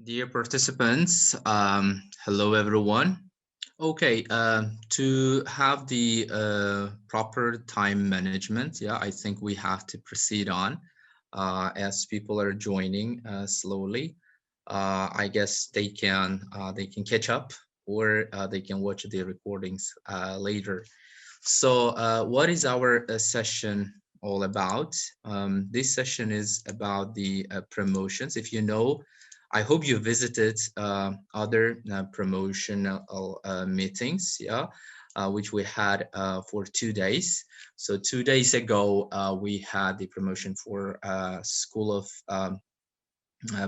Dear participants, hello everyone. Okay, to have the proper time management, yeah, I think we have to proceed on as people are joining slowly. I guess they can catch up or they can watch the recordings later. So, what is our session all about? This session is about the promotions. If you know, I hope you visited other promotional meetings, yeah, which we had for 2 days. So 2 days ago, we had the promotion for School of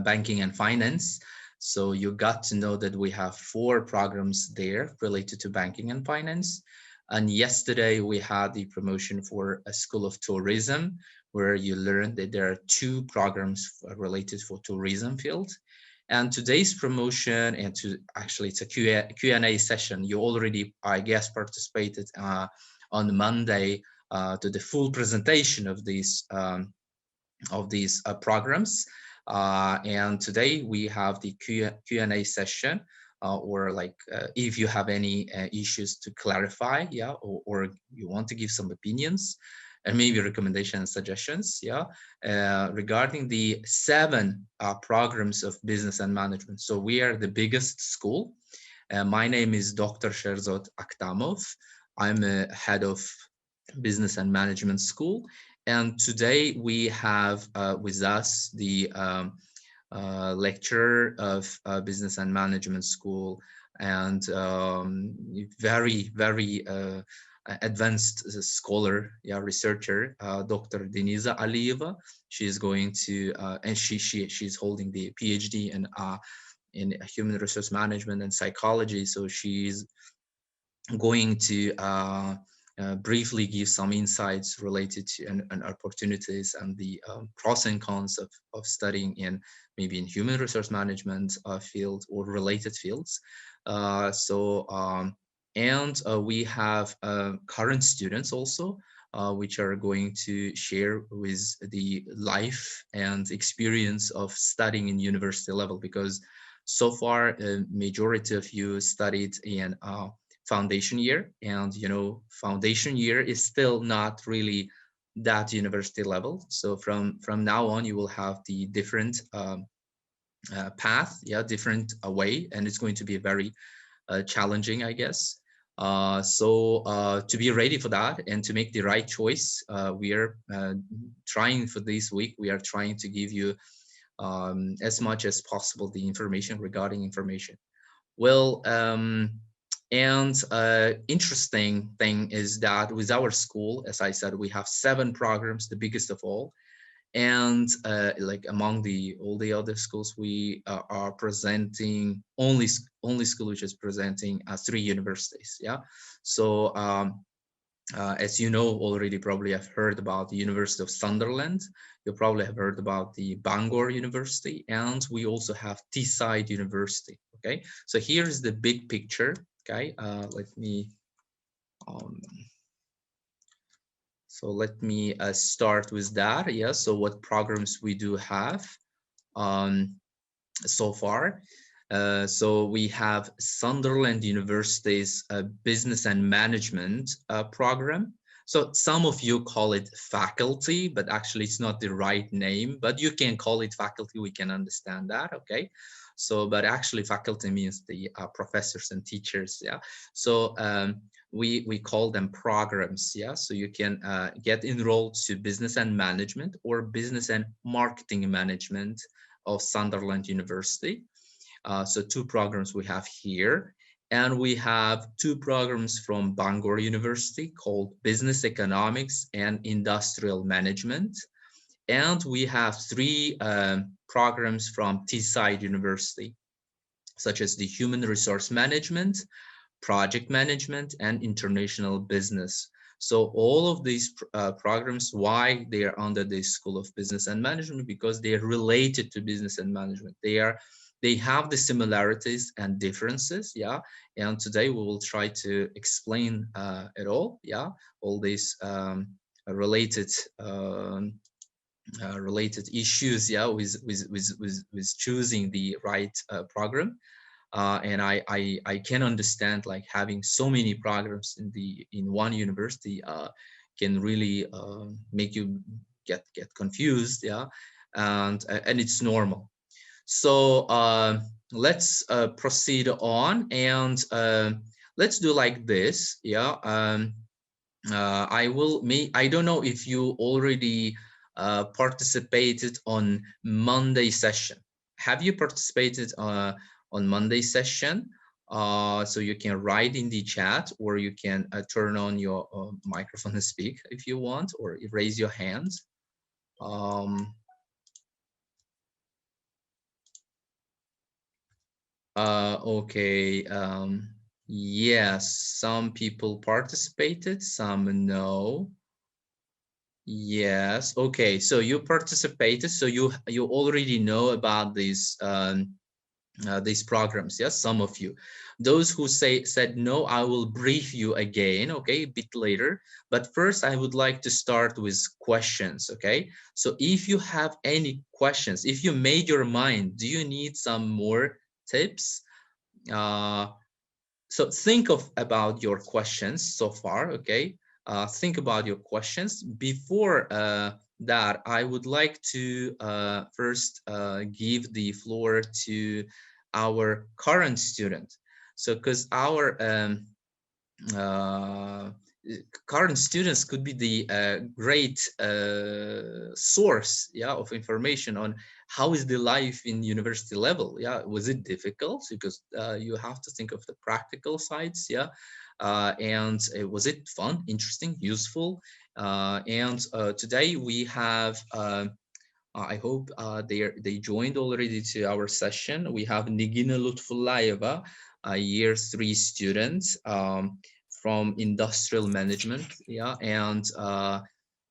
Banking and Finance. So you got to know that we have four programs there related to banking and finance. And yesterday we had the promotion for a School of Tourism, where you learned that there are two programs related for tourism field. And today's promotion, and to actually it's a Q&A session. You already, I guess, participated on Monday to the full presentation of these programs. And today we have the Q&A session, or like if you have any issues to clarify, yeah, or you want to give some opinions and maybe recommendations, suggestions, yeah, regarding the seven programs of business and management. So we are the biggest school. My name is Dr. Sherzod Aktamov. I'm a head of Business and Management School. And today we have with us the lecturer of Business and Management School and very advanced scholar, yeah, researcher, Dr. Denisa Aliyeva. She's going to, and she's holding the PhD in human resource management and psychology. So she's going to briefly give some insights related to and opportunities and the pros and cons of studying in maybe in human resource management field or related fields. And we have current students also, which are going to share with the life and experience of studying in university level, because so far a majority of you studied in foundation year, and foundation year is still not really that university level. So from now on you will have the different path, yeah, different way, and it's going to be very challenging, I guess. To be ready for that and to make the right choice, we are trying for this week, we are trying to give you as much as possible the information regarding information. Well, and interesting thing is that with our school, as I said, we have seven programs, the biggest of all. And like among all the other schools, we are presenting only school which is presenting three universities. Yeah. So as you know already, probably have heard about the University of Sunderland. You probably have heard about the Bangor University, and we also have Teesside University. Okay, so here's the big picture. Okay, um, let me start with that. Yeah, so what programs we do have um, so far. So we have Sunderland University's Business and Management program. So some of you call it faculty, but actually it's not the right name, but you can call it faculty. We can understand that, okay? So, but actually faculty means the professors and teachers, yeah? So we call them programs, yeah? So you can get enrolled to business and management or business and marketing management of Sunderland University. So two programs we have here. And we have two programs from Bangor University called Business Economics and Industrial Management. And we have three programs from Teesside University, such as the Human Resource Management, Project Management, and International Business. So all of these programs, why they are under the School of Business and Management? Because they are related to business and management. They have the similarities and differences, yeah. And today we will try to explain it all, yeah, all these related related issues, yeah, with choosing the right program. And I can understand like having so many programs in one university can really make you get confused, yeah, and it's normal. So let's proceed on, and let's do like this, yeah. I don't know if you already participated on Monday session. Have you participated on Monday session? So you can write in the chat, or you can turn on your microphone and speak if you want, or raise your hands. Okay. Yes, some people participated, some no. Yes. Okay. So you participated. So you already know about these programs. Yes, some of you. Those who said no, I will brief you again. Okay, a bit later. But first, I would like to start with questions. Okay. So if you have any questions, if you made your mind, do you need some more tips? Uh, so think of about your questions so far, okay? Think about your questions. Before that, I would like to first give the floor to our current student. So because our uh, current students could be the great source, yeah, of information on how is the life in university level. Yeah, was it difficult? Because you have to think of the practical sides, yeah. And was it fun, interesting, useful? And today we have I hope they joined already to our session. We have Nigina Lutfullaeva, a year 3 student from industrial management. Yeah, and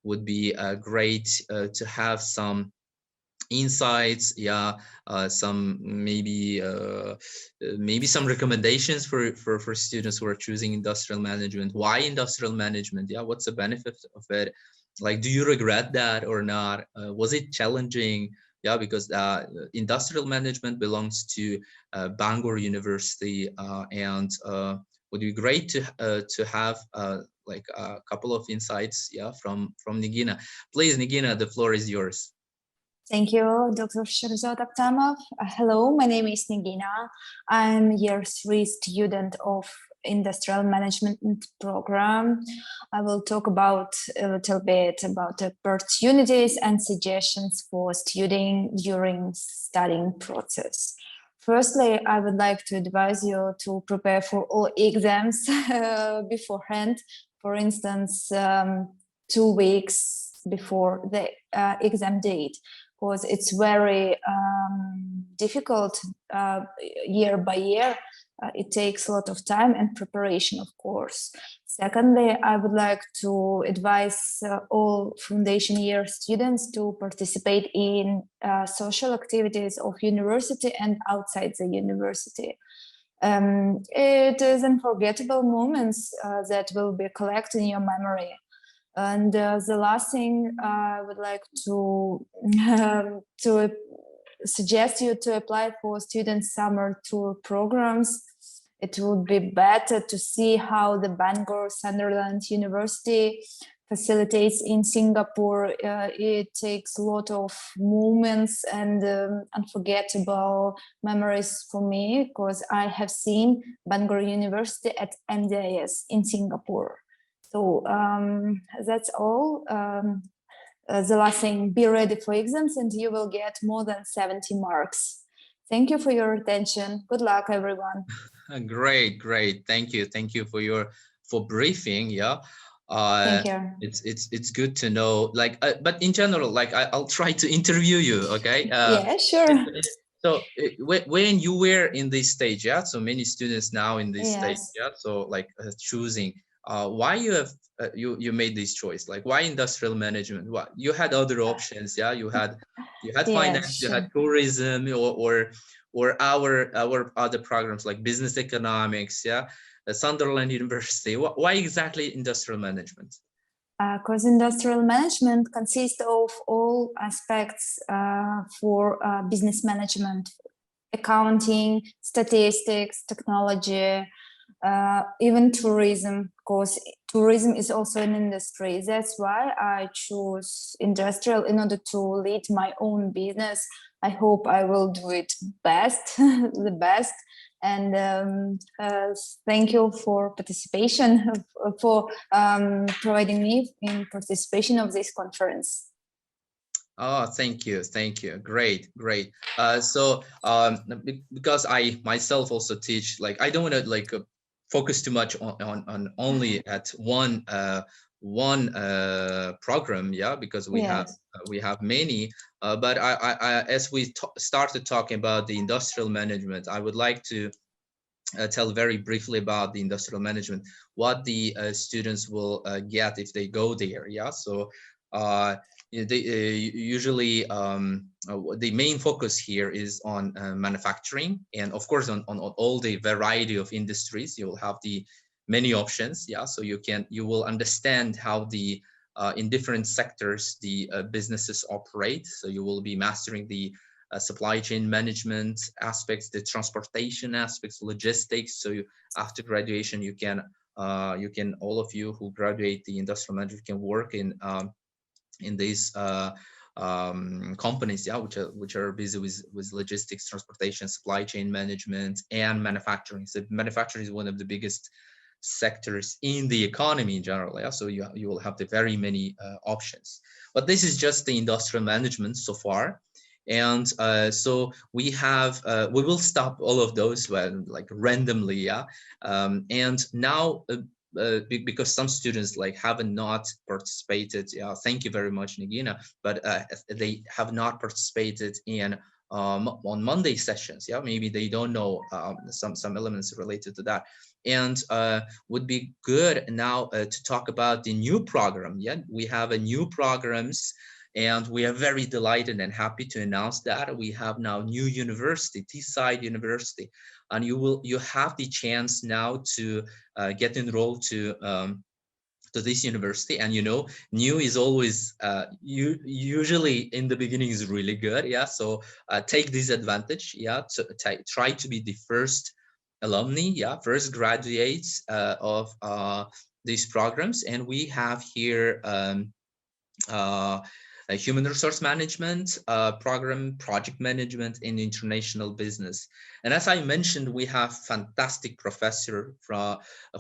would be great to have some insights, yeah, some maybe some recommendations for students who are choosing industrial management. Why industrial management? Yeah, what's the benefit of it? Like, do you regret that or not? Was it challenging? Yeah, because industrial management belongs to Bangor University, and would be great to have like a couple of insights, yeah, from Nigina. Please, Nigina, the floor is yours. Thank you, Dr. Sherzod Aktamov. Hello, my name is Nigina. I'm year 3 student of Industrial Management program. I will talk about a little bit about opportunities and suggestions for studying during studying process. Firstly, I would like to advise you to prepare for all exams beforehand. For instance, 2 weeks before the exam date, because it's very difficult year by year. It takes a lot of time and preparation, of course. Secondly, I would like to advise all foundation year students to participate in social activities of university and outside the university. It is unforgettable moments that will be collected in your memory. And the last thing I would like to suggest you to apply for student summer tour programs. It would be better to see how the Bangor Sunderland University facilitates in Singapore. It takes a lot of moments and unforgettable memories for me, because I have seen Bangor University at MDIS in Singapore. So that's all. The last thing, be ready for exams and you will get more than 70 marks. Thank you for your attention. Good luck, everyone. Great. Thank you for briefing. Yeah. Thank you. It's good to know. Like, but in general, like I'll try to interview you. Okay. Yeah, sure. So when you were in this stage, yeah. So many students now in this stage, Yes. yeah. So like choosing, why you have you made this choice? Like why industrial management? What you had other options, yeah. You had finance, Yes, you had sure. tourism, or our other programs like business economics, yeah. Sunderland University. Why exactly industrial management? because industrial management consists of all aspects for business management, accounting, statistics, technology, even tourism, because tourism is also an industry. That's why I choose industrial in order to lead my own business. I hope I will do it best, the best. And thank you for participation, for providing me in participation of this conference. Oh, thank you. Thank you. Great, great. Because I myself also teach, like, I don't want to like focus too much on only at one program, yeah, because we have many. But I as we started talking about the industrial management, I would like to tell very briefly about the industrial management, what the students will get if they go there. Yeah, so they usually the main focus here is on manufacturing, and of course on all the variety of industries. You will have the many options. Yeah, so you will understand how the in different sectors the businesses operate. So you will be mastering the supply chain management aspects, the transportation aspects, logistics. So after graduation, you can all of you who graduate the industrial management can work in these companies, yeah, which are busy with logistics, transportation, supply chain management, and manufacturing. So manufacturing is one of the biggest sectors in the economy in general. Yeah, so you will have the very many options. But this is just the industrial management so far. And so we will stop all of those like randomly, yeah. And now because some students like have not participated, yeah, thank you very much, Nagina, but they have not participated in on Monday sessions, yeah, maybe they don't know some elements related to that. And would be good now to talk about the new program. Yeah, we have a new programs, and we are very delighted and happy to announce that we have now new university, Teesside University, and you have the chance now to get enrolled to this university. And new is always usually in the beginning is really good, yeah. So take this advantage, yeah, to try to be the first alumni, yeah, first graduates of these programs. And we have here a human resource management program, project management, and international business. And as I mentioned, we have fantastic professor from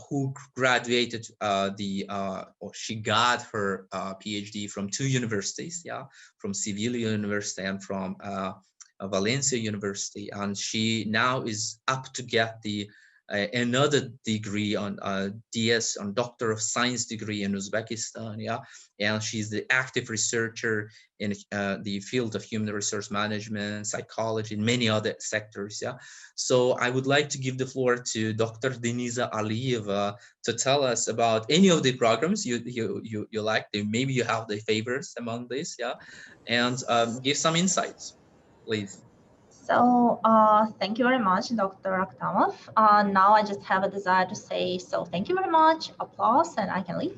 who graduated or she got her PhD from two universities, yeah, from Seville University and from Valencia University, and she now is up to get the another degree on DS, on Doctor of Science degree in Uzbekistan, yeah, and she's the active researcher in the field of human resource management, psychology, and many other sectors, yeah. So I would like to give the floor to Dr. Denisa Aliyeva to tell us about any of the programs you like. Maybe you have the favorites among these, yeah, and give some insights, please. So thank you very much, Dr. Aktamov. Now I just have a desire to say, so thank you very much, applause, and I can leave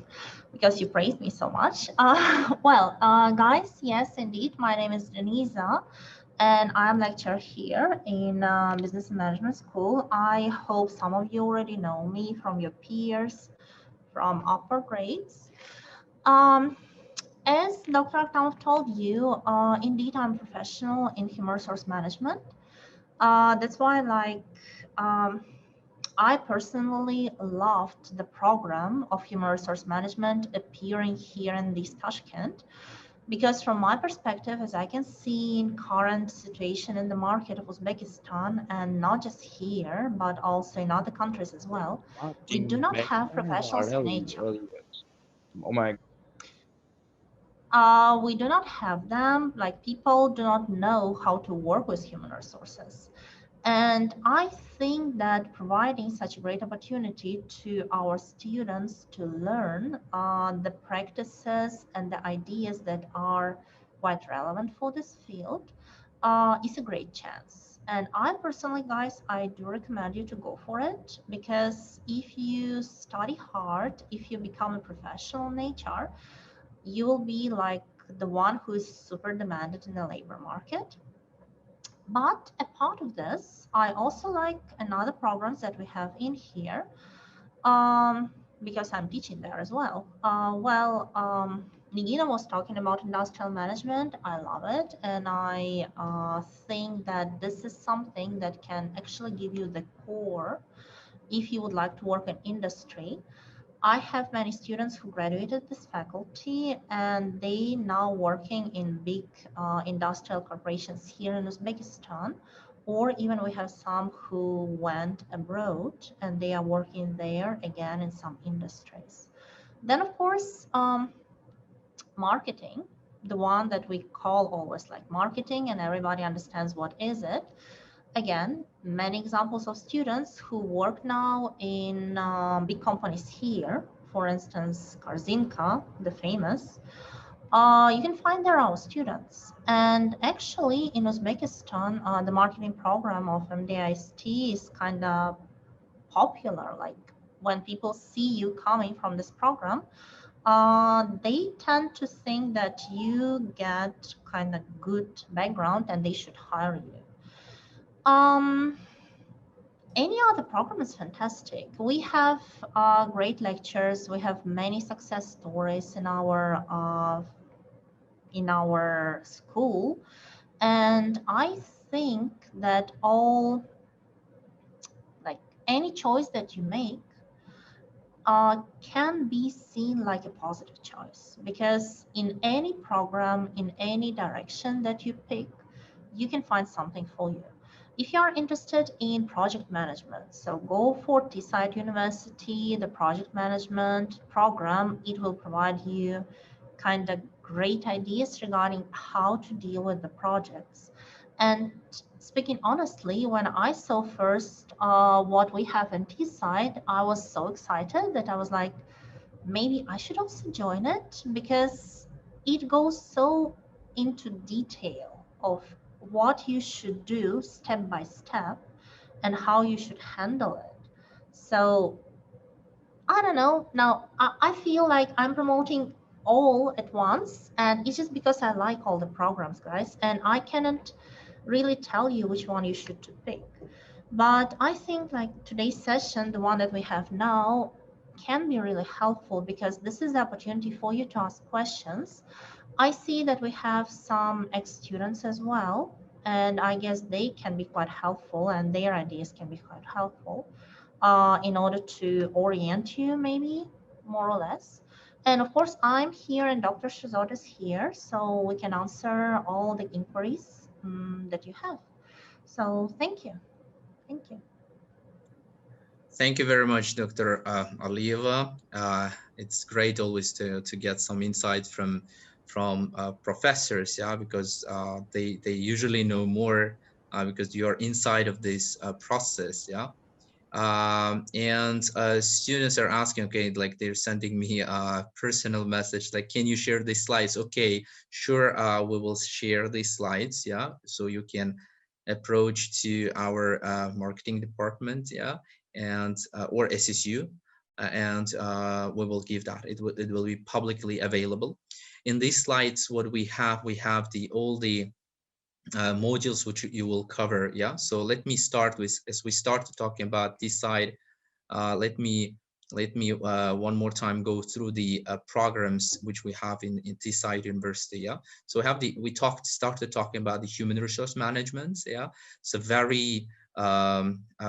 because you praised me so much. Guys, yes, indeed, my name is Denisa, and I'm lecturer here in Business and Management School. I hope some of you already know me from your peers, from upper grades. As Dr. Aktamov told you, indeed, I'm professional in human resource management. That's why, I personally loved the program of human resource management appearing here in this Tashkent, because from my perspective, as I can see in current situation in the market of Uzbekistan, and not just here, but also in other countries as well, we do not have professionals in nature. Oh my. We do not have them, like people do not know how to work with human resources. And I think that providing such a great opportunity to our students to learn the practices and the ideas that are quite relevant for this field is a great chance. And I personally, guys, I do recommend you to go for it, because if you study hard, if you become a professional in HR, you will be like the one who is super demanded in the labor market. But a part of this, I also like another programs that we have in here, um, because I'm teaching there as well. Nigina was talking about industrial management. I love it. And I think that this is something that can actually give you the core if you would like to work in industry. I have many students who graduated this faculty, and they now working in big industrial corporations here in Uzbekistan, or even we have some who went abroad and they are working there again in some industries. Then of course, marketing, the one that we call always like marketing and everybody understands what is it. Again, many examples of students who work now in big companies here, for instance, Korzinka, the famous, you can find there our students. And actually in Uzbekistan, the marketing program of MDIST is kind of popular. Like when people see you coming from this program, they tend to think that you get kind of good background and they should hire you. Any other program is fantastic. We have great lectures. We have many success stories in our school, and I think that all, like any choice that you make, can be seen like a positive choice, because in any program, in any direction that you pick, you can find something for you. If you are interested in project management, so go for Teesside University, the project management program. It will provide you kind of great ideas regarding how to deal with the projects. And speaking honestly, when I saw first what we have in Teesside, I was so excited that I was like, maybe I should also join it, because it goes so into detail of what you should do step by step and how you should handle it. So I don't know. Now I feel like I'm promoting all at once, and it's just because I like all the programs, guys, and I cannot really tell you which one you should to pick. But I think like today's session, the one that we have now, can be really helpful, because this is the opportunity for you to ask questions. I see that we have some ex-students as well, and I guess they can be quite helpful and their ideas can be quite helpful in order to orient you, maybe more or less. And of course, I'm here and Dr. Sherzod is here, so we can answer all the inquiries that you have. So thank you. Thank you. Thank you very much, Dr. Alieva. It's great always to get some insight from professors, yeah, because they usually know more because you are inside of this process, yeah. And students are asking, okay, like they're sending me a personal message, like, can you share these slides? Okay, sure, we will share these slides, yeah, so you can approach to our marketing department, yeah, and or SSU, and we will give that. It will be publicly available. In these slides, what we have the all the modules which you will cover, yeah. So let me start with, as we start talking about this side, let me one more time go through the programs which we have in Teesside University, yeah. So we started talking about the human resource management, yeah. It's a very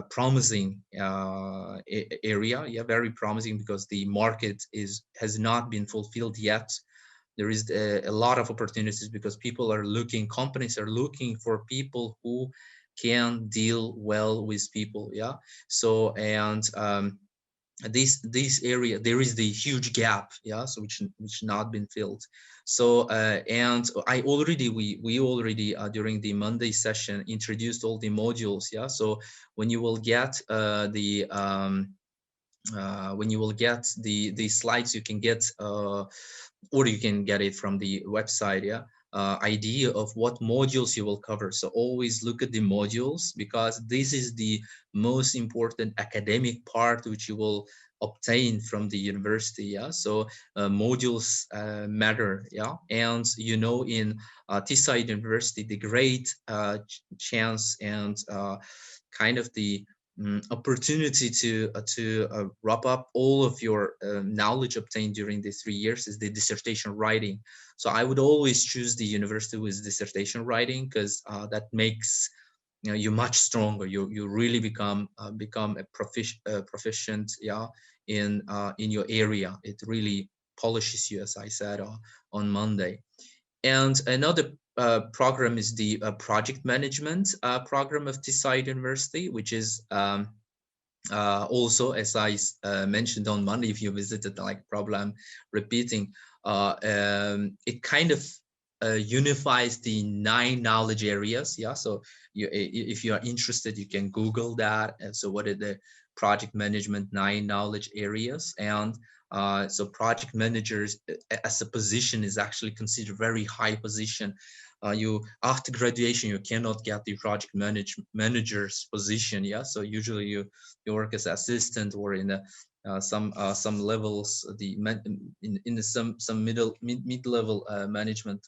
promising area, yeah, very promising, because the market has not been fulfilled yet. There is a lot of opportunities because companies are looking for people who can deal well with people, yeah. So, and this area, there is the huge gap, yeah, so which not been filled. So and we already during the Monday session introduced all the modules, yeah. So when you will get the slides, you can get or you can get it from the website, yeah. idea of what modules you will cover. So always look at the modules, because this is the most important academic part which you will obtain from the university. Yeah, so modules matter. Yeah, and you know, in Teesside University, the great chance and kind of the opportunity to wrap up all of your knowledge obtained during the 3 years is the dissertation writing. So I would always choose the university with dissertation writing, because that makes you much stronger. You really become a proficient, yeah, in your area. It really polishes you, as I said on Monday. And another program is the project management program of Teesside University, which is also, as I mentioned on Monday, if you visited, like probably I'm repeating, it kind of unifies the 9 knowledge areas. Yeah, so if you are interested, you can Google that. And so what are the project management 9 knowledge areas? And so project managers as a position is actually considered very high position. You after graduation, you cannot get the project manager's position. Yeah, so usually you work as assistant or in some levels, in some mid-level management,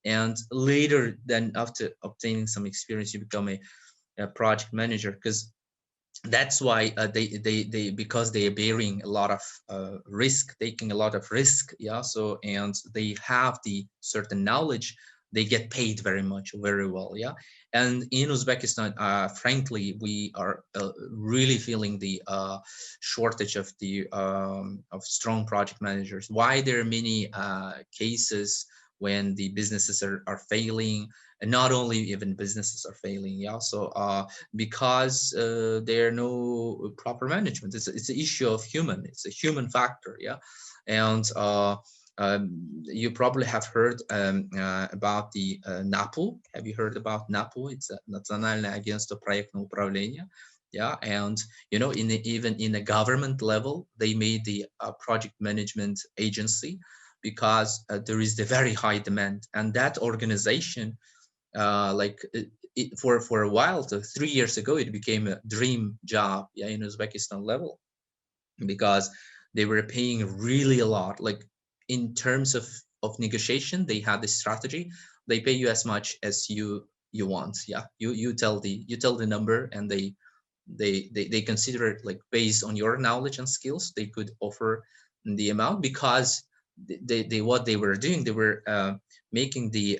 and later, then after obtaining some experience, you become a project manager, because that's why they because they are bearing a lot of risk, taking a lot of risk. Yeah, so and they have the certain knowledge, they get paid very much, very well. Yeah, and in Uzbekistan, frankly, we are really feeling the shortage of the of strong project managers. Why there are many cases when the businesses are failing, and not only even businesses are failing. Yeah, so because there are no proper management. It's an issue of human. It's a human factor. Yeah, and you probably have heard about the NAPU. Have you heard about NAPU? It's a Национальное агентство проектного управления. Yeah, and you know, even in a government level, they made the project management agency, because there is the very high demand, and that organization, for a while, so 3 years ago, it became a dream job, yeah, in Uzbekistan level, because they were paying really a lot. Like in terms of negotiation, they had this strategy. They pay you as much as you want. Yeah, you tell the number, and they consider it, like based on your knowledge and skills, they could offer the amount, because they what they were doing, they were making the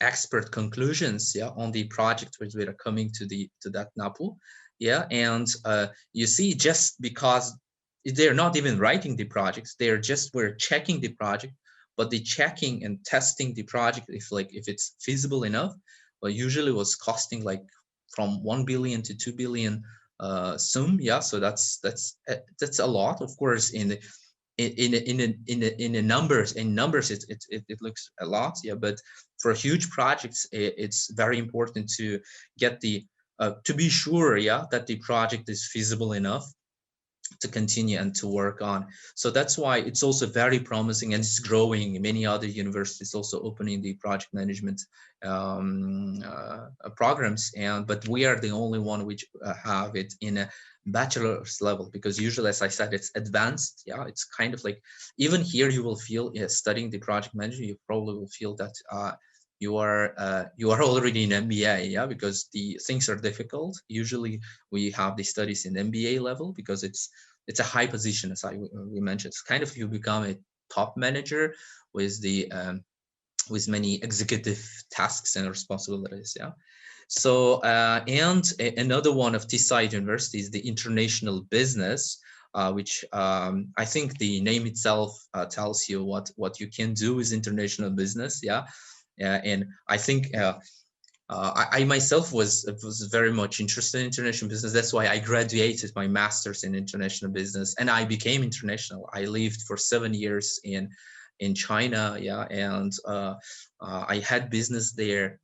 expert conclusions, yeah, on the project which we are coming to that NAPU. Yeah, and you see, just because they're not even writing the projects, we're checking the project, but the checking and testing the project, if it's feasible enough, well, usually was costing like from 1 billion to 2 billion sum. Yeah, so that's a lot, of course. In numbers, it looks a lot. Yeah, but for huge projects, it's very important to get the to be sure, yeah, that the project is feasible enough to continue and to work on. So that's why it's also very promising, and it's growing. Many other universities also opening the project management programs, but we are the only one which have it in a bachelor's level, because usually, as I said, it's advanced. Yeah, it's kind of like, even here you will feel, studying the project management, you probably will feel that you are already in MBA, yeah, because the things are difficult. Usually we have the studies in MBA level, because it's a high position, as we mentioned. It's kind of, you become a top manager with the with many executive tasks and responsibilities. Yeah. So and another one of Teesside University is the international business, which I think the name itself tells you what you can do with international business. Yeah. And I think I myself was very much interested in international business. That's why I graduated my master's in international business, and I became international. I lived for 7 years in China, yeah, and I had business there.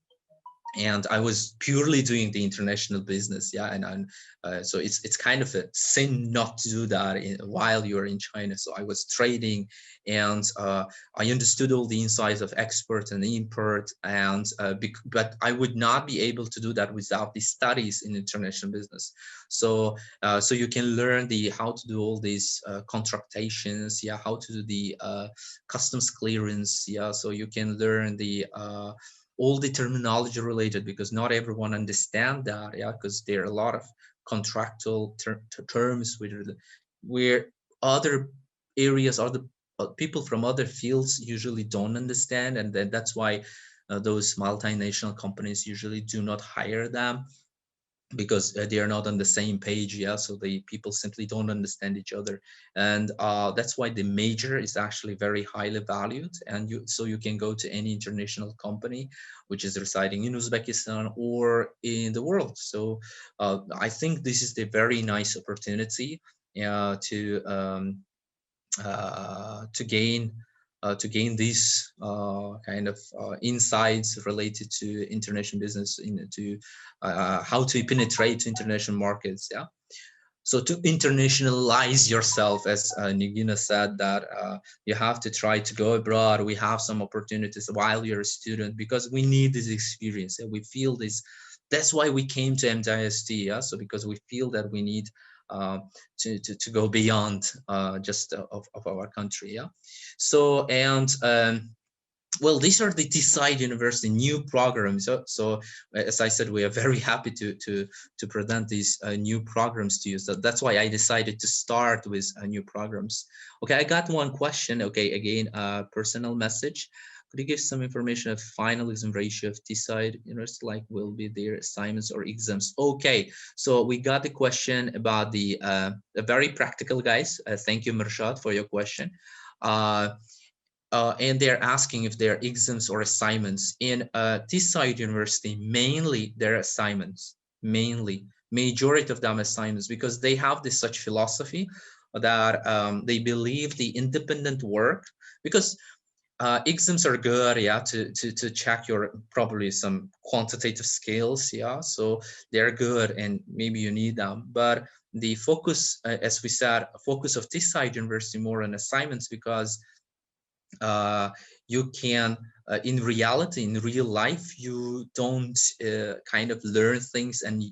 and I was purely doing the international business, yeah, and so it's kind of a sin not to do that while you're in China. So I was trading, and I understood all the insights of export and import, and but I would not be able to do that without the studies in international business. So so you can learn the how to do all these contractations, yeah, how to do the customs clearance, yeah, so you can learn the all the terminology related, because not everyone understand that, yeah, because there are a lot of contractual terms where other areas, other people from other fields usually don't understand, and then that's why those multinational companies usually do not hire them, because they are not on the same page, yeah, so the people simply don't understand each other. And that's why the major is actually very highly valued, and you can go to any international company which is residing in Uzbekistan or in the world. So I think this is the very nice opportunity to gain these kind of insights related to international business, into how to penetrate international markets. Yeah. So to internationalize yourself, as Nigina said, that you have to try to go abroad. We have some opportunities while you're a student, because we need this experience. And we feel this. That's why we came to MJST. Yeah. So because we feel that we need to go beyond just of our country. Yeah. So and well, these are the Teesside University new programs. So as I said, we are very happy to present these new programs to you. So that's why I decided to start with new programs. Okay, I got one question. Okay, again, personal message. Could you give some information of final exam ratio of Teesside University, like will be their assignments or exams? Okay, so we got the question about the very practical, guys. Thank you, Mershad, for your question. And they're asking if they're exams or assignments. In Teesside University, mainly they're assignments, mainly, majority of them assignments, because they have this such philosophy that they believe the independent work, because exams are good, yeah, to check your probably some quantitative skills, yeah, so they're good and maybe you need them, but the focus, as we said, focus of Teesside University more on assignments, because you can in reality, in real life, you don't kind of learn things and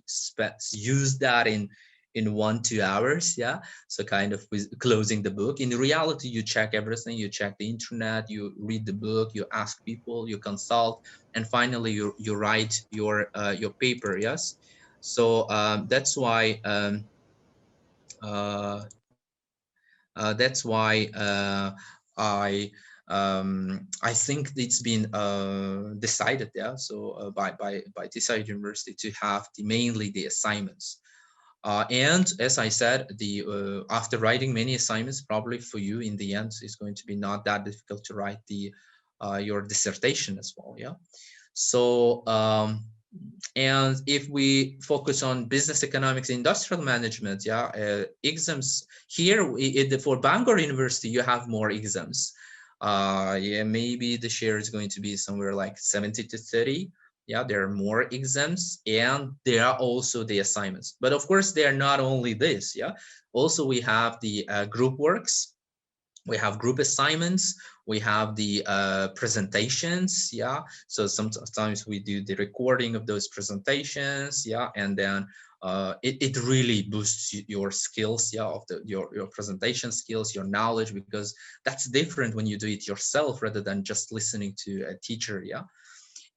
use that in 1-2 hours, yeah, so kind of with closing the book. In reality, you check everything, you check the internet, you read the book, you ask people, you consult, and finally you write your paper. Yes, so that's why I think it's been decided, yeah, so by Teesside University to have mainly the assignments. And as I said, the after writing many assignments, probably for you in the end, it's going to be not that difficult to write the your dissertation as well, yeah. So and if we focus on business economics, industrial management, yeah, exams here for Bangor University, you have more exams. Yeah, maybe the share is going to be somewhere like 70 to 30. Yeah, there are more exams, and there are also the assignments. But of course, they are not only this. Yeah, also we have the group works, we have group assignments, we have the presentations, yeah, so sometimes we do the recording of those presentations, yeah, and then it really boosts your skills, yeah, of your presentation skills, your knowledge, because that's different when you do it yourself rather than just listening to a teacher, yeah.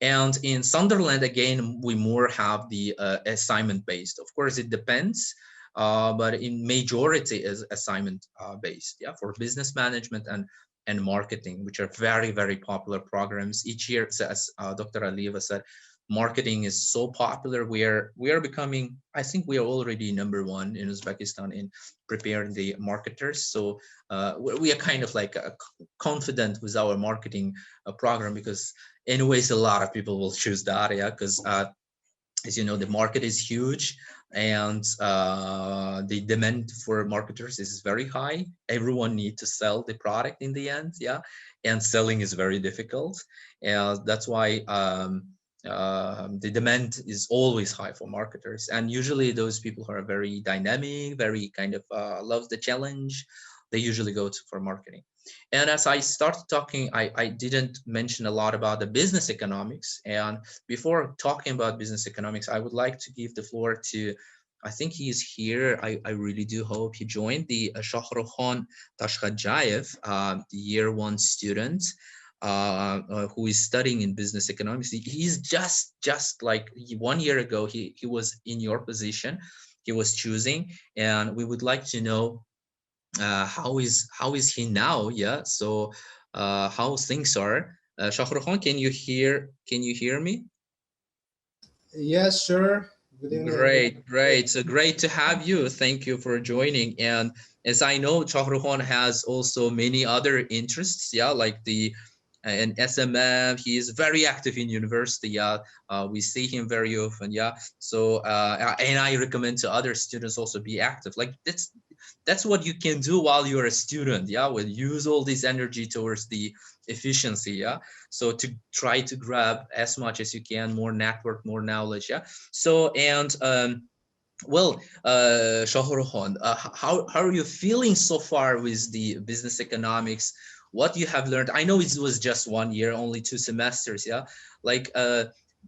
And in Sunderland, again, we more have the assignment based. Of course, it depends, but in majority is assignment based. Yeah, for business management and marketing, which are very, very popular programs. Each year, as Dr. Alieva said, marketing is so popular. We are becoming, I think we are already #1 in Uzbekistan in preparing the marketers. So we are kind of like confident with our marketing program, because anyways, a lot of people will choose that, yeah, because as you know, the market is huge, and the demand for marketers is very high. Everyone needs to sell the product in the end, yeah, and selling is very difficult, and that's why the demand is always high for marketers, and usually those people who are very dynamic, very kind of love the challenge, they usually go for marketing. And as I started talking, I didn't mention a lot about the business economics. And before talking about business economics, I would like to give the floor to, I think he's here. I really do hope he joined, the Shahrukh Tashkhajayev, the year 1 student, who is studying in business economics. He's just like 1 year ago, he was in your position, he was choosing, and we would like to know how is he now? Yeah, so how things are. Shahrukh, can you hear me? Yes, sure. Good evening. Great. So great to have you. Thank you for joining. And as I know, Shahrukh has also many other interests. Yeah, like the in SMF, he is very active in university. Yeah, we see him very often. Yeah, so and I recommend to other students also be active. Like that's what you can do while you're a student. Yeah, will use all this energy towards the efficiency. Yeah, so to try to grab as much as you can, more network, more knowledge. Yeah, so and well, Shahrukh, how are you feeling so far with the business economics? What you have learned? I know it was just 1 year, only 2 semesters. Yeah, like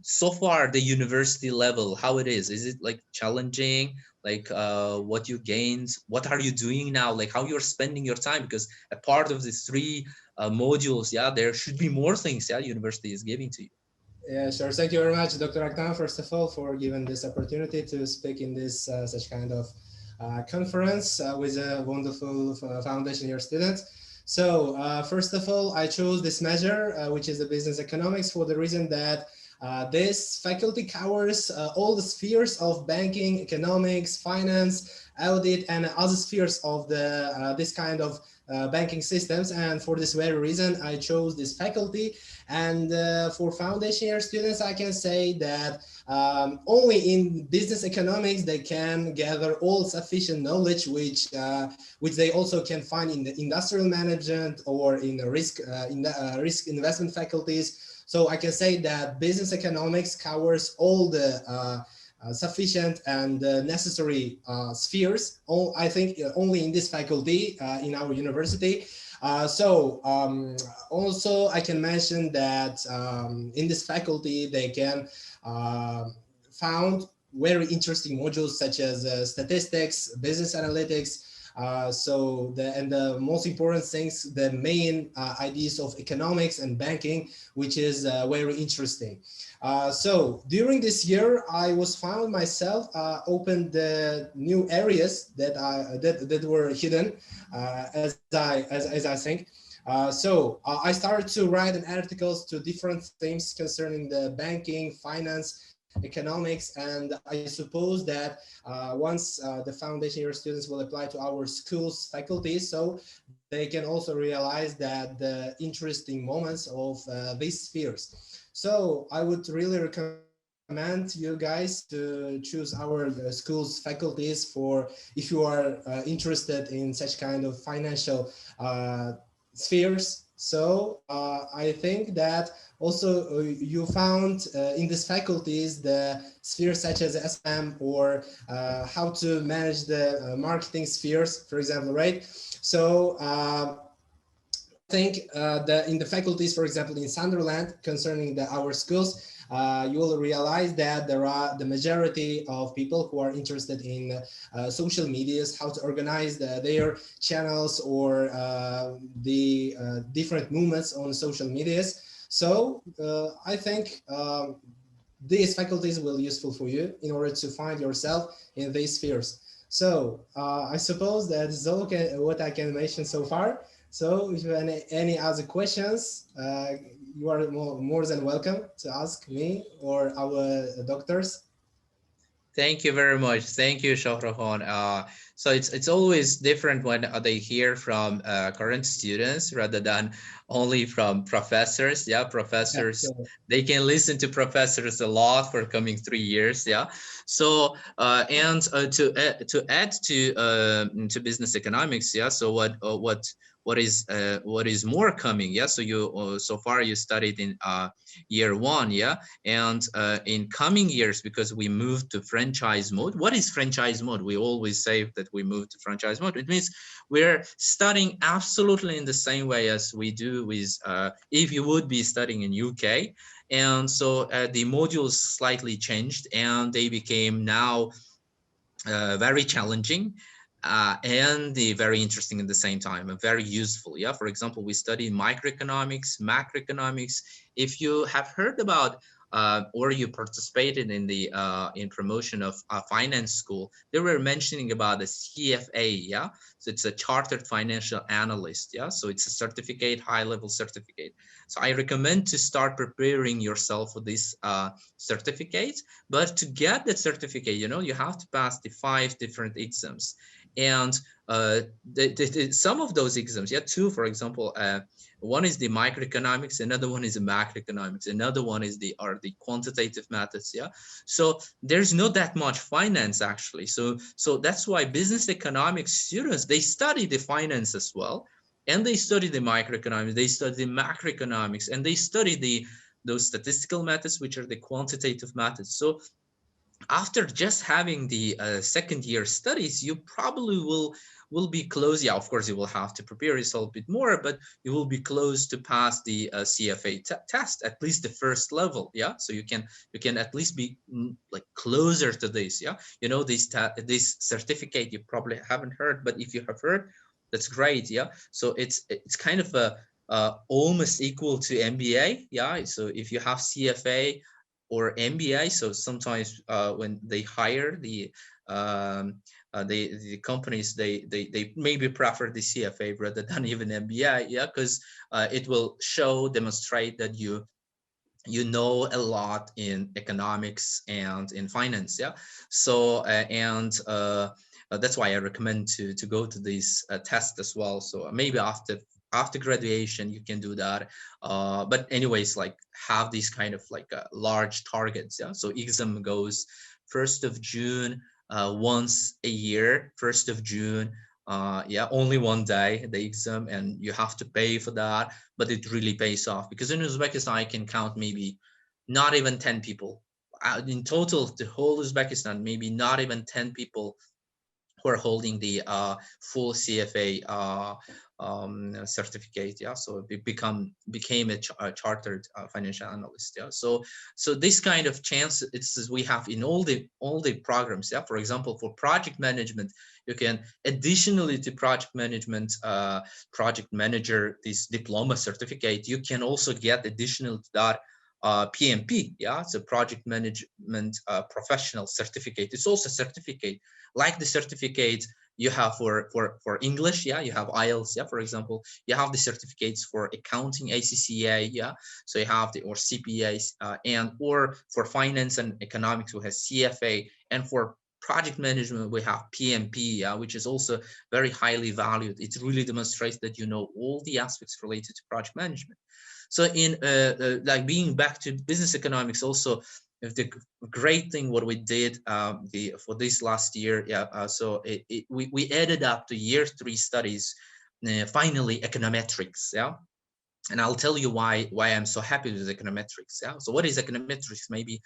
so far the university level, how it is? Is it like challenging? Like what you gained? What are you doing now? Like how you're spending your time? Because a part of the 3 modules, yeah, there should be more things. Yeah, university is giving to you. Yeah, sure. Thank you very much, Dr. Aktam, first of all, for giving this opportunity to speak in this such kind of conference with a wonderful foundation year students. So first of all, I chose this major, which is the business economics, for the reason that this faculty covers all the spheres of banking, economics, finance, audit, and other spheres of the this kind of banking systems. And for this very reason, I chose this faculty. And for foundation year students, I can say that only in business economics they can gather all sufficient knowledge, which they also can find in the industrial management or in the risk investment faculties. So I can say that business economics covers all the sufficient and necessary spheres. I think only in this faculty in our university. Also I can mention that in this faculty they can found very interesting modules such as statistics, business analytics. The most important things, the main ideas of economics and banking, which is very interesting. So during this year, I was found myself opened the new areas that were hidden, as I think. I started to write an articles to different themes concerning the banking, finance, economics, and I suppose that once the foundation year students will apply to our schools faculties, so they can also realize that the interesting moments of these spheres. So I would really recommend you guys to choose our schools faculties for if you are interested in such kind of financial spheres. So I think that also you found in these faculties the spheres such as SM or how to manage the marketing spheres, for example, right? So I think in the faculties, for example, in Sunderland, concerning our schools, you will realize that there are the majority of people who are interested in social medias, how to organize their channels or the different movements on social medias. So I think these faculties will be useful for you in order to find yourself in these spheres. So I suppose that is all what I can mention so far. So if you have any other questions, you are more than welcome to ask me or our doctors. Thank you very much. Thank you, Shahrukh. So it's always different when they hear from current students rather than only from professors. Yeah, professors, they can listen to professors a lot for coming 3 years. Yeah. So to add to business economics. Yeah. So what is more coming? Yeah. So you so far you studied in year one. Yeah. And in coming years, because we moved to franchise mode. What is franchise mode? We always say that we moved to franchise mode. It means we're studying absolutely in the same way as we do with if you would be studying in UK. And so the modules slightly changed, and they became now very challenging and very interesting at the same time, and very useful. Yeah, for example, we study microeconomics, macroeconomics. If you have heard about or you participated in the in promotion of a finance school, they were mentioning about the CFA. Yeah, so it's a chartered financial analyst. Yeah, so it's a certificate, high level certificate. So I recommend to start preparing yourself for this certificate. But to get that certificate, you have to pass the 5 different exams. And some of those exams, yeah, two, for example, one is the microeconomics, another one is the macroeconomics, another one is the quantitative methods. Yeah, so there's not that much finance actually. So that's why business economics students, they study the finance as well, and they study the microeconomics, they study the macroeconomics, and they study those statistical methods, which are the quantitative methods. So after just having the second year studies, you probably will be close. Yeah, of course, you will have to prepare yourself a bit more, but you will be close to pass the CFA test, at least the first level. Yeah, so you can at least be like closer to this. Yeah, this certificate you probably haven't heard, but if you have heard, that's great. Yeah, so it's kind of a almost equal to MBA. Yeah, so if you have CFA or MBA. So sometimes when they hire the companies, they maybe prefer the CFA rather than even MBA. Yeah, because it will demonstrate that you know a lot in economics and in finance. Yeah, so that's why I recommend to go to this test as well. So maybe after graduation you can do that, but anyways, like have these kind of like large targets. Yeah, so exam goes 1st of June, once a year, 1st of June. Yeah, only one day the exam, and you have to pay for that, but it really pays off, because in Uzbekistan I can count maybe not even 10 people in total, the whole Uzbekistan, maybe not even 10 people who are holding the full CFA certificate. Yeah, so it became a chartered financial analyst. Yeah, so this kind of chance we have in all the programs. Yeah, for example, for project management, you can additionally to project management project manager, this diploma certificate, you can also get additional to that PMP. Yeah, it's a project management professional certificate. It's also a certificate like the certificate you have for English. Yeah, you have IELTS. Yeah, for example, you have the certificates for accounting, ACCA. Yeah, so you have the or CPAs and or for finance and economics we have CFA, and for project management we have PMP. Yeah, which is also very highly valued. It really demonstrates that you know all the aspects related to project management. So in like being back to business economics, also the great thing what we did for this last year. Yeah, so we added up to year 3 studies, finally econometrics. Yeah, and I'll tell you why I'm so happy with econometrics. Yeah, so what is econometrics? Maybe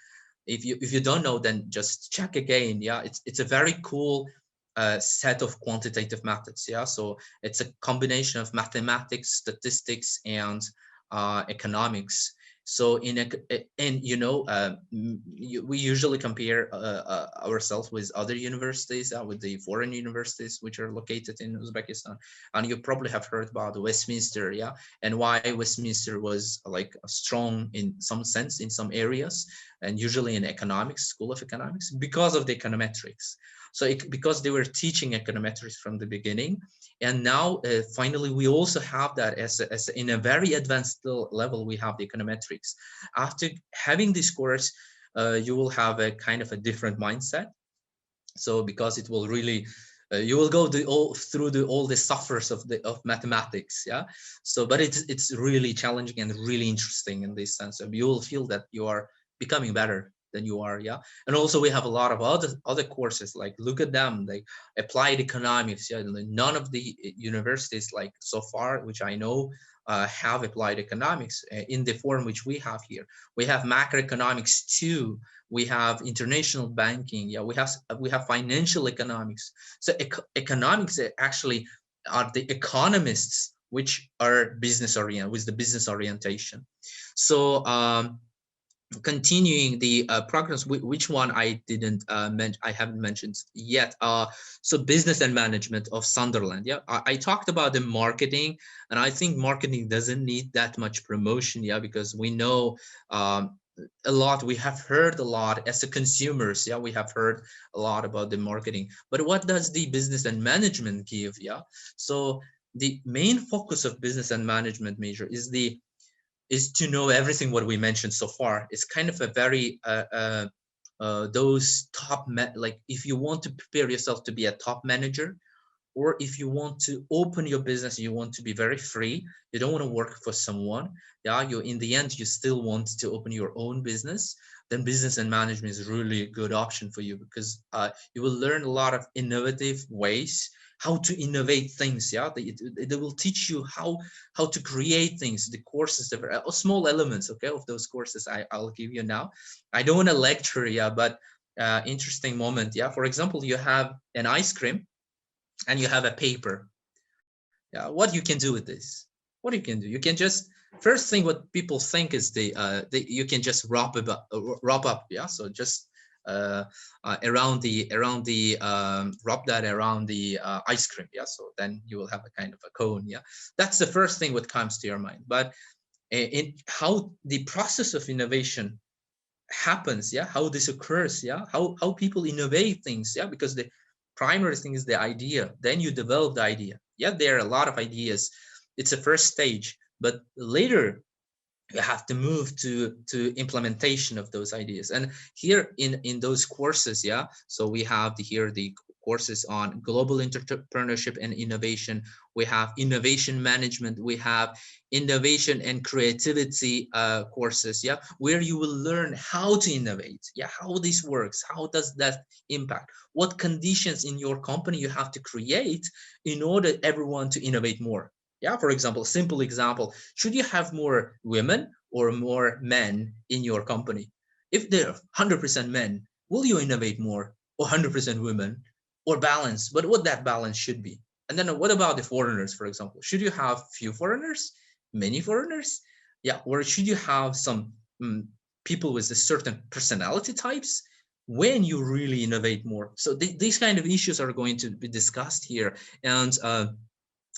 if you don't know, then just check again. Yeah, it's a very cool set of quantitative methods. Yeah, so it's a combination of mathematics, statistics, and economics. So we usually compare ourselves with other universities, with the foreign universities which are located in Uzbekistan, and you probably have heard about Westminster. Yeah, and why Westminster was like strong in some sense in some areas, and usually in economics, School of Economics, because of the econometrics. So because they were teaching econometrics from the beginning, and now finally we also have that as in a very advanced level. We have the econometrics. After having this course, you will have a kind of a different mindset. So because it will really You will go through all the suffers of mathematics, yeah. So, but it's really challenging and really interesting in this sense. You will feel that you are becoming better than you are, yeah. And also we have a lot of other courses, like look at them, like applied economics, yeah. None of the universities, like so far, which I know, have applied economics in the form which we have here. We have macroeconomics too. We have international banking. Yeah, we have financial economics. So economics actually are the economists which are business oriented, with the business orientation. So continuing the programs, which one I didn't I haven't mentioned yet. So business and management of Sunderland. Yeah, I talked about the marketing, and I think marketing doesn't need that much promotion. Yeah, because we know a lot. We have heard a lot as a consumers. Yeah, we have heard a lot about the marketing. But what does the business and management give? Yeah, so the main focus of business and management major is to know everything what we mentioned so far. It's kind of a very those top like if you want to prepare yourself to be a top manager, or if you want to open your business, you want to be very free, you don't want to work for someone, yeah, you in the end you still want to open your own business, then business and management is really a good option for you, because you will learn a lot of innovative ways how to innovate things. Yeah, they will teach you how to create things. The courses, the small elements, okay, of those courses I'll give you now. I don't want to lecture, yeah, but interesting moment. Yeah, for example, you have an ice cream and you have a paper. Yeah, what you can do with this? What you can do? You can just, first thing what people think is you can just wrap up. Yeah, so just around the wrap that around the ice cream. Yeah, so then you will have a kind of a cone. Yeah, that's the first thing what comes to your mind. But in how the process of innovation happens, yeah, how this occurs, yeah, how people innovate things, yeah, because the primary thing is the idea, then you develop the idea. Yeah, there are a lot of ideas, it's a first stage, but later you have to move to implementation of those ideas. And here in those courses, yeah, so we have here the courses on global entrepreneurship and innovation, we have innovation management, we have innovation and creativity courses, yeah, where you will learn how to innovate, yeah, how this works, how does that impact, what conditions in your company you have to create in order everyone to innovate more. Yeah, for example, simple example, should you have more women or more men in your company? If they're 100% men, will you innovate more, or 100% women, or balance? But what that balance should be. And then what about the foreigners, for example? Should you have few foreigners, many foreigners? Yeah, or should you have some people with a certain personality types? When you really innovate more. So these kind of issues are going to be discussed here. And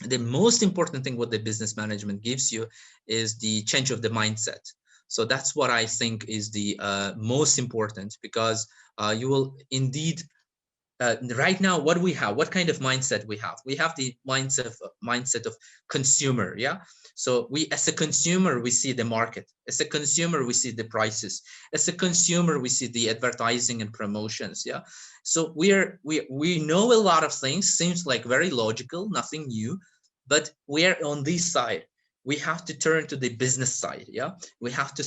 the most important thing what the business management gives you is the change of the mindset. So that's what I think is the most important, because you will indeed right now what we have, what kind of mindset we have the mindset of consumer. Yeah, so we as a consumer we see the market, as a consumer we see the prices, as a consumer we see the advertising and promotions. Yeah, so we know a lot of things, seems like very logical, nothing new, but we're on this side, we have to turn to the business side. Yeah, we have to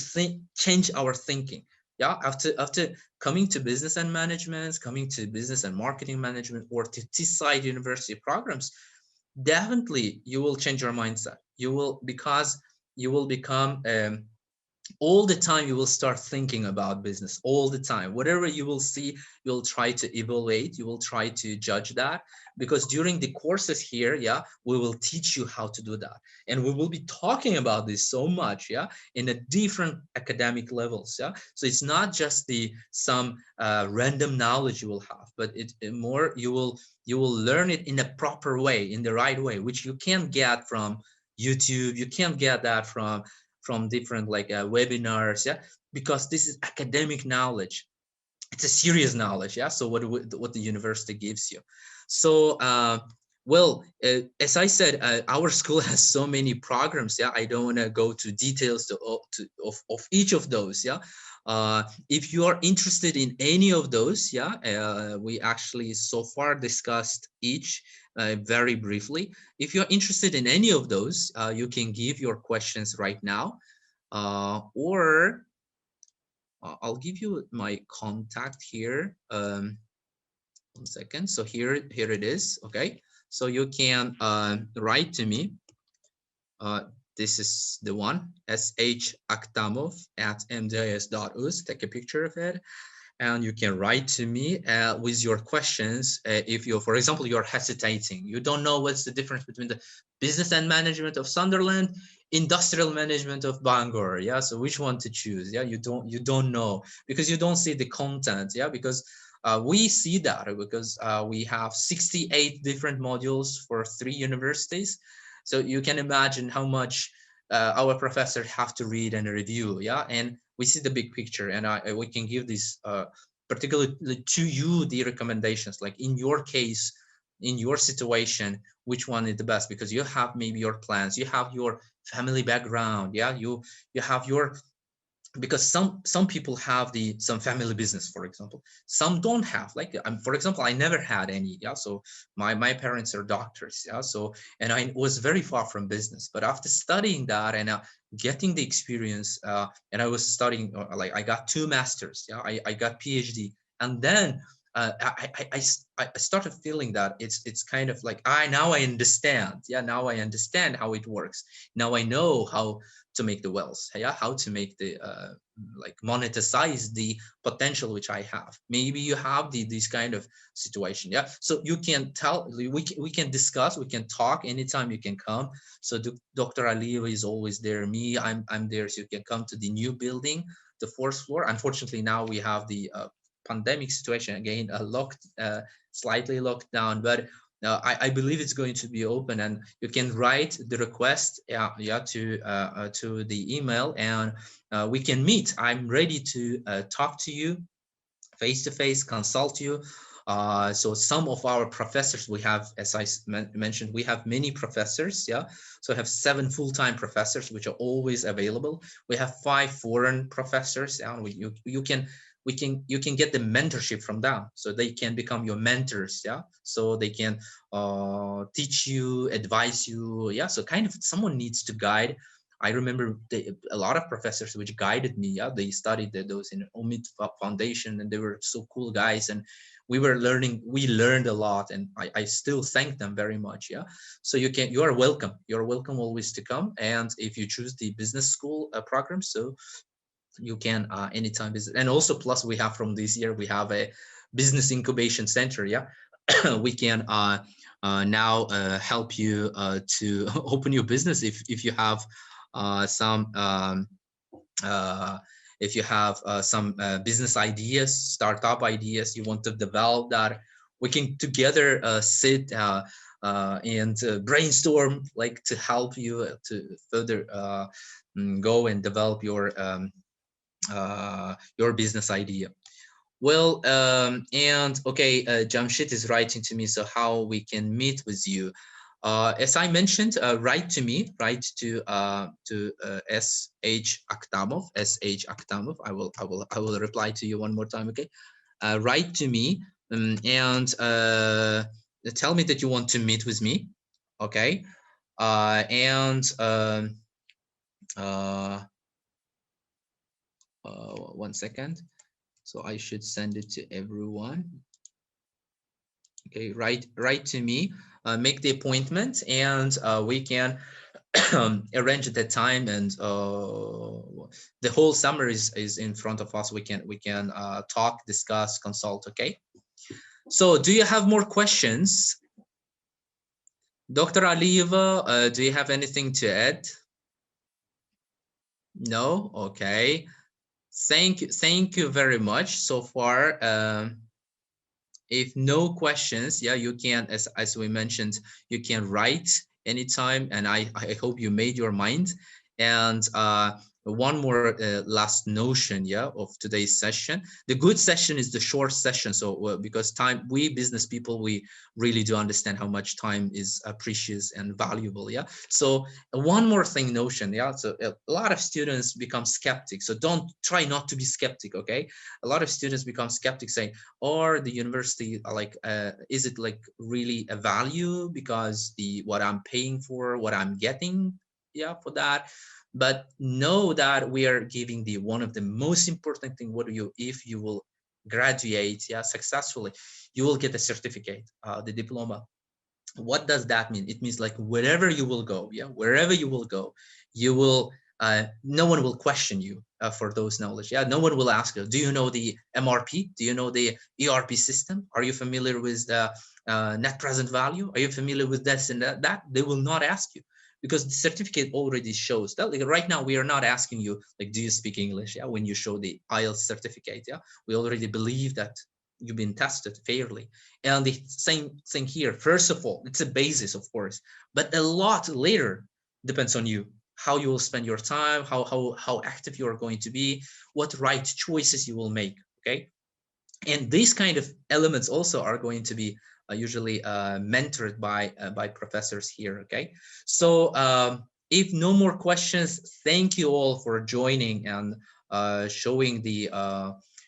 change our thinking. Yeah, after coming to business and management, coming to business and marketing management, or to this side university programs, definitely you will change your mindset. You will, because you will become all the time you will start thinking about business all the time. Whatever you will see, you'll try to evaluate, you will try to judge that, because during the courses here, yeah, we will teach you how to do that, and we will be talking about this so much, yeah, in a different academic levels. Yeah, so it's not just the some random knowledge you will have, but it more you will learn it in a proper way, in the right way, which you can't get from YouTube, you can't get that from different like webinars. Yeah, because this is academic knowledge, it's a serious knowledge. Yeah, so what the university gives you. So well, as I said, our school has so many programs. Yeah, I don't want to go to details of each of those. Yeah, If you are interested in any of those, yeah, we actually so far discussed each very briefly. If you're interested in any of those, you can give your questions right now, or I'll give you my contact here. 1 second. So here it is. Okay. So you can write to me. This is the one, shaktamov@mjs.us. Take a picture of it, and you can write to me with your questions. If you, for example, you're hesitating, you don't know what's the difference between the business and management of Sunderland, industrial management of Bangor. Yeah, so which one to choose? Yeah, you don't know because you don't see the content. Yeah, because we see that because we have 68 different modules for 3 universities. So you can imagine how much our professors have to read and review. Yeah, and we see the big picture, and we can give these particularly to you the recommendations. Like in your case, in your situation, which one is the best? Because you have maybe your plans, you have your family background. Yeah, you have your, because some people have some family business, for example. Some don't have, like for example, I never had any. Yeah, so my parents are doctors. Yeah, so, and I was very far from business, but after studying that and getting the experience, and I was studying, like I got 2 masters. Yeah, I got PhD, and then I started feeling that it's kind of like now I understand. Yeah, now I understand how it works. Now I know how to make the wells. Yeah, how to make the like monetize the potential which I have. Maybe you have this kind of situation. Yeah, so you can tell, we can discuss, we can talk anytime. You can come. So Dr. Alieva is always there. Me, I'm there. So you can come to the new building, the 4th floor. Unfortunately, now we have the pandemic situation again, slightly locked down, but I believe it's going to be open, and you can write the request to the email, and we can meet. I'm ready to talk to you face to face, consult you. So some of our professors, we have, as I mentioned, we have many professors. Yeah, so I have 7 full-time professors which are always available. We have 5 foreign professors, and you can get the mentorship from them, so they can become your mentors. Yeah, so they can teach you, advise you. Yeah, so kind of someone needs to guide. I remember a lot of professors which guided me. Yeah, they studied those in Omid Foundation, and they were so cool guys, and we learned a lot, and I still thank them very much. Yeah, so you are welcome. You're welcome always to come, and if you choose the business school program, so you can anytime visit. And also, plus we have from this year, we have a business incubation center. Yeah, we can now help you to open your business if you have some if you have some business ideas, startup ideas you want to develop, that we can together sit and brainstorm, like to help you to further go and develop your business idea. Well, and okay, Jamshid is writing to me, so how we can meet with you. As I mentioned, write to me, write to SH Aktamov, SH Aktamov. I will reply to you one more time. Okay, write to me and tell me that you want to meet with me. Okay, and 1 second. So I should send it to everyone. Okay, write to me, make the appointment, and we can arrange the time. And the whole summer is in front of us. We can talk, discuss, consult. Okay. So do you have more questions? Dr. Alieva, do you have anything to add? No? Okay. Thank you very much so far. If no questions, yeah, you can, as we mentioned, you can write anytime, and I hope you made your mind. And one more last notion, yeah, of today's session. The good session is the short session. So because time, we business people, we really do understand how much time is precious and valuable, yeah. So one more thing notion, yeah. So a lot of students become skeptics. So don't try not to be skeptic, okay? A lot of students become skeptics, saying, or the university, like, is it like really a value because what I'm paying for, what I'm getting, yeah, for that. But know that we are giving the one of the most important thing. What do you, if you will graduate, yeah, successfully, you will get a certificate, the diploma. What does that mean? It means like wherever you will go, yeah, wherever you will go, you will no one will question you for those knowledge. Yeah, no one will ask you, do you know the MRP? Do you know the ERP system? Are you familiar with the net present value? Are you familiar with this and that? They will not ask you, because the certificate already shows that. Like right now, we are not asking you like, do you speak English? Yeah, when you show the IELTS certificate, yeah, we already believe that you've been tested fairly. And the same thing here. First of all, it's a basis, of course, but a lot later depends on you, how you will spend your time, how active you are going to be, what right choices you will make. Okay, and these kind of elements also are going to be usually mentored by professors here. Okay, so if no more questions, thank you all for joining and showing the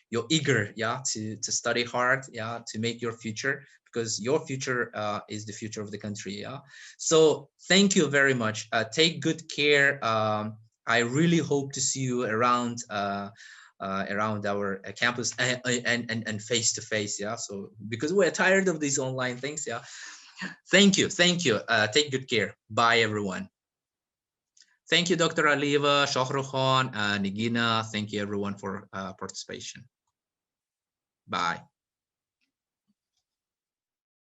you're eager, yeah, to study hard, yeah, to make your future, because your future is the future of the country. Yeah, so thank you very much. Take good care. I really hope to see you around around our campus and face to face. Yeah, so because we're tired of these online things. Yeah, thank you. Take good care. Bye, everyone. Thank you, Dr. Aliva, Shohrukhan, Nigina. Thank you, everyone, for participation. Bye.